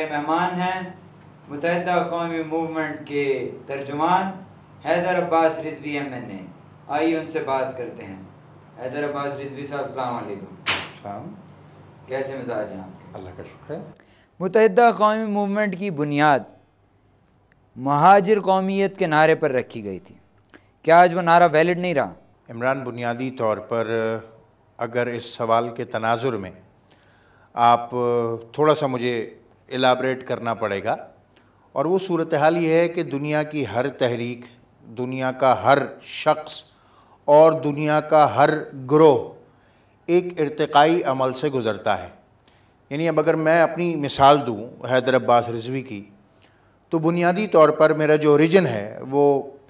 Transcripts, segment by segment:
मेहमान हैं मुत्तहिदा कौमी मूवमेंट के तर्जुमान हैदर अब्बास रिजवी MNA। आइए उनसे बात करते हैं। हैदर अब्बास रिजवी साहब, अस्सलाम वालेकुम। कैसे मिजाज हैं आपके? अल्लाह का शुक्र है। मुत्तहिदा कौमी मूवमेंट की बुनियाद महाजिर कौमियत के नारे पर रखी गई थी, क्या आज वो नारा वैलिड नहीं रहा? इमरान, बुनियादी तौर पर अगर इस सवाल के तनाजुर में आप थोड़ा सा मुझे इलाबरेट करना पड़ेगा, और वो सूरत हाल ये है कि दुनिया की हर तहरीक, दुनिया का हर शख्स और दुनिया का हर ग्रोह एक इर्तिकाई अमल से गुज़रता है। यानी अब अगर मैं अपनी मिसाल दूँ हैदर अब्बास रिजवी की, तो बुनियादी तौर पर मेरा जो ओरिजिन है वो,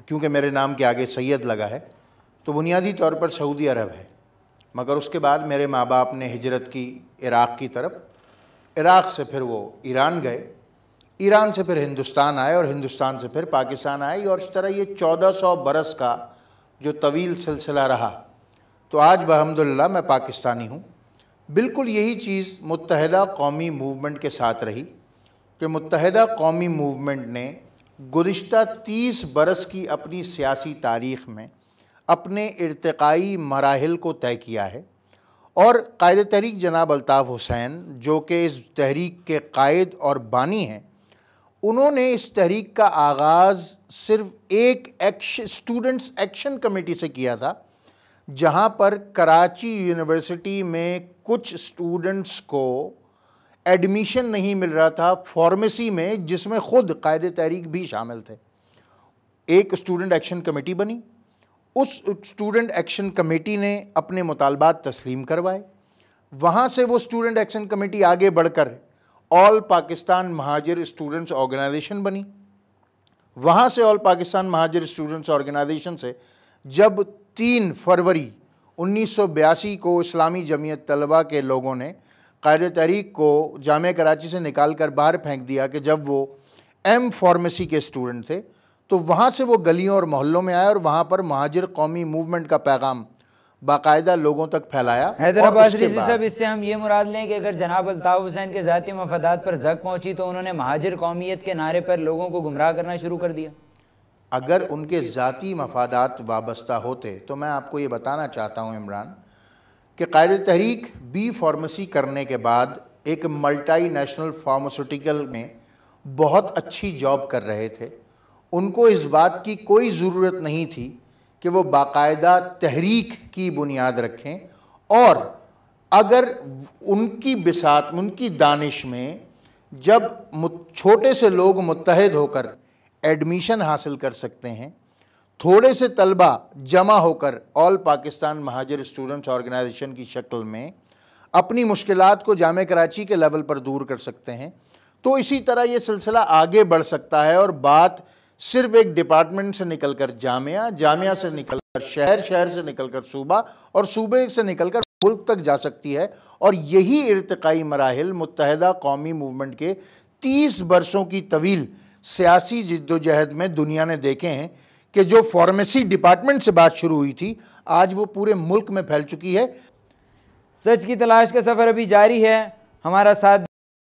क्योंकि मेरे नाम के आगे सैयद लगा है, तो बुनियादी तौर पर सऊदी अरब है। मगर उसके बाद मेरे माँ बाप ने हिजरत की इराक़ की तरफ, इराक़ से फिर वो ईरान गए, ईरान से फिर हिंदुस्तान आए और हिंदुस्तान से फिर पाकिस्तान आए, और इस तरह ये 1400 बरस का जो तवील सिलसिला रहा। तो आज बहम्दुलिल्लाह मैं पाकिस्तानी हूँ। बिल्कुल यही चीज़ मुत्तहिदा कौमी मूवमेंट के साथ रही कि मुत्तहिदा कौमी मूवमेंट ने गुज़िश्ता 30 बरस की अपनी सियासी तारीख़ में अपने इर्तिकाई मराहिल को तय किया है। और कायद तहरीक जनाब अल्ताफ़ हुसैन, जो कि इस तहरीक के कायद और बानी हैं, उन्होंने इस तहरीक का आगाज़ सिर्फ एक स्टूडेंट्स एक्शन कमेटी से किया था, जहां पर कराची यूनिवर्सिटी में कुछ स्टूडेंट्स को एडमिशन नहीं मिल रहा था फार्मेसी में, जिसमें ख़ुद कायद तहरीक भी शामिल थे। एक स्टूडेंट एक्शन कमेटी बनी, उस स्टूडेंट एक्शन कमेटी ने अपने मुतालबात तस्लीम करवाए। वहाँ से वो स्टूडेंट एक्शन कमेटी आगे बढ़कर all Pakistan Muhajir students organisation बनी। वहाँ से all Pakistan Muhajir students organisation से जब 3 फरवरी 1982 को इस्लामी जमीयत तलबा के लोगों ने कायद तहरीक को जामिया कराची से निकाल कर बाहर फेंक दिया कि जब वो फार्मेसी के स्टूडेंट थे, तो वहाँ से वो गलियों और मोहल्लों में आए और वहाँ पर महाजिर कौमी मूवमेंट का पैगाम बाकायदा लोगों तक फैलाया। हैदर अब्बास रिजवी साहब, इससे हम ये मुराद लें कि अगर जनाब अल्ताफ़ हुसैन के ज़ाती मफादात पर जक पहुँची तो उन्होंने महाजिर कौमियत के नारे पर लोगों को गुमराह करना शुरू कर दिया? अगर उनके ज़ाती मफादात वाबस्ता होते तो मैं आपको ये बताना चाहता हूँ इमरान कि कायद तहरीक बी फार्मेसी करने के बाद एक मल्टी नेशनल फार्मास्यूटिकल में बहुत अच्छी जॉब कर रहे थे। उनको इस बात की कोई ज़रूरत नहीं थी कि वो बाकायदा तहरीक की बुनियाद रखें, और अगर उनकी बिसात, उनकी दानिश में जब छोटे से लोग मुत्तहिद होकर एडमिशन हासिल कर सकते हैं, थोड़े से तलबा जमा होकर all Pakistan Muhajir students organisation की शक्ल में अपनी मुश्किलात को जामिया कराची के लेवल पर दूर कर सकते हैं, तो इसी तरह ये सिलसिला आगे बढ़ सकता है और बात सिर्फ एक डिपार्टमेंट से निकलकर जामिया, जामिया से निकलकर शहर, शहर से निकलकर सूबा और सूबे से निकलकर मुल्क तक जा सकती है। और यही इर्तिकाई मराहिल मुत्तहिदा कौमी मूवमेंट के 30 बरसों की तवील सियासी जिद्दोजहद में दुनिया ने देखे हैं कि जो फार्मेसी डिपार्टमेंट से बात शुरू हुई थी, आज वो पूरे मुल्क में फैल चुकी है। सच की तलाश का सफ़र अभी जारी है। हमारा साथ